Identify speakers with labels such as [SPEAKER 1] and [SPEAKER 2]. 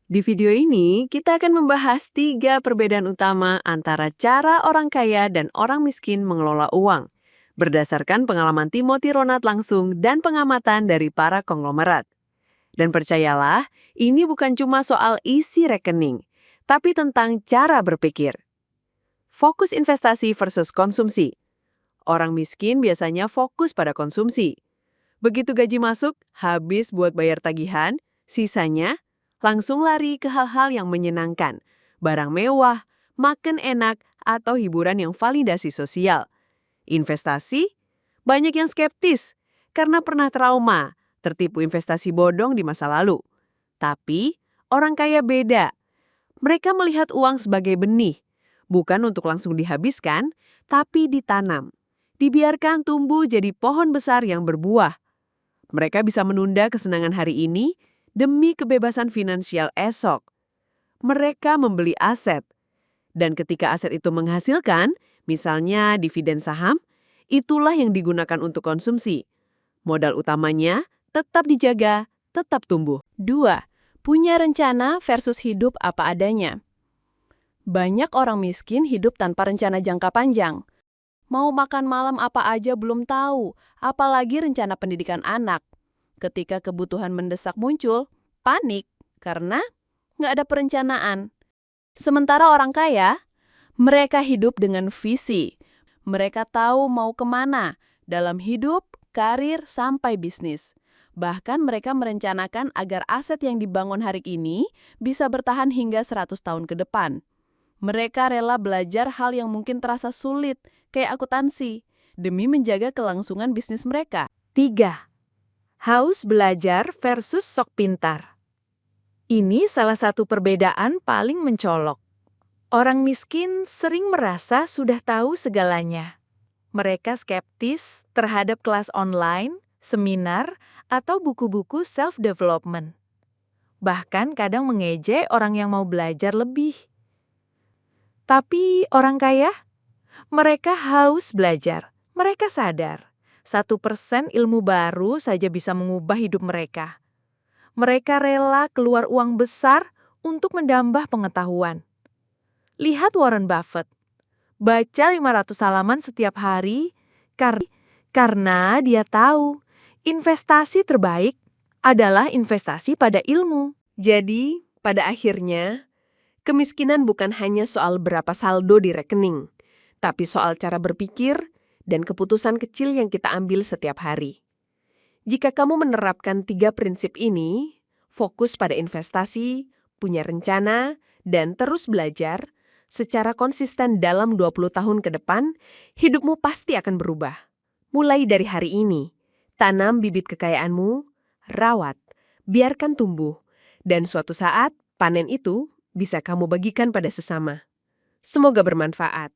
[SPEAKER 1] Di video ini, kita akan membahas 3 perbedaan utama antara cara orang kaya dan orang miskin mengelola uang, berdasarkan pengalaman Timothy Ronat langsung dan pengamatan dari para konglomerat. Dan percayalah, ini bukan cuma soal isi rekening, tapi tentang cara berpikir. Fokus investasi versus konsumsi. Orang miskin biasanya fokus pada konsumsi. Begitu gaji masuk, habis buat bayar tagihan, sisanya langsung lari ke hal-hal yang menyenangkan, barang mewah, makan enak, atau hiburan yang validasi sosial. Investasi? Banyak yang skeptis karena pernah trauma, tertipu investasi bodong di masa lalu. Tapi, orang kaya beda. Mereka melihat uang sebagai benih, bukan untuk langsung dihabiskan, tapi ditanam. Dibiarkan tumbuh jadi pohon besar yang berbuah. Mereka bisa menunda kesenangan hari ini demi kebebasan finansial esok. Mereka membeli aset. Dan ketika aset itu menghasilkan, misalnya dividen saham, itulah yang digunakan untuk konsumsi. Modal utamanya tetap dijaga, tetap tumbuh.
[SPEAKER 2] 2. Punya rencana versus hidup apa adanya. Banyak orang miskin hidup tanpa rencana jangka panjang. Mau makan malam apa aja belum tahu, apalagi rencana pendidikan anak. Ketika kebutuhan mendesak muncul, panik karena nggak ada perencanaan. Sementara orang kaya, mereka hidup dengan visi. Mereka tahu mau kemana dalam hidup, karir, sampai bisnis. Bahkan mereka merencanakan agar aset yang dibangun hari ini bisa bertahan hingga 100 tahun ke depan. Mereka rela belajar hal yang mungkin terasa sulit, kayak akuntansi, demi menjaga kelangsungan bisnis mereka.
[SPEAKER 3] 3. Haus belajar versus sok pintar. Ini salah satu perbedaan paling mencolok. Orang miskin sering merasa sudah tahu segalanya. Mereka skeptis terhadap kelas online, seminar, atau buku-buku self-development. Bahkan kadang mengejek orang yang mau belajar lebih. Tapi orang kaya, mereka haus belajar. Mereka sadar, 1% ilmu baru saja bisa mengubah hidup mereka. Mereka rela keluar uang besar untuk menambah pengetahuan. Lihat Warren Buffett. Baca 500 halaman setiap hari karena dia tahu investasi terbaik adalah investasi pada ilmu.
[SPEAKER 1] Jadi, pada akhirnya, kemiskinan bukan hanya soal berapa saldo di rekening, tapi soal cara berpikir dan keputusan kecil yang kita ambil setiap hari. Jika kamu menerapkan 3 prinsip ini, fokus pada investasi, punya rencana, dan terus belajar, secara konsisten dalam 20 tahun ke depan, hidupmu pasti akan berubah. Mulai dari hari ini, tanam bibit kekayaanmu, rawat, biarkan tumbuh, dan suatu saat panen itu bisa kamu bagikan pada sesama. Semoga bermanfaat.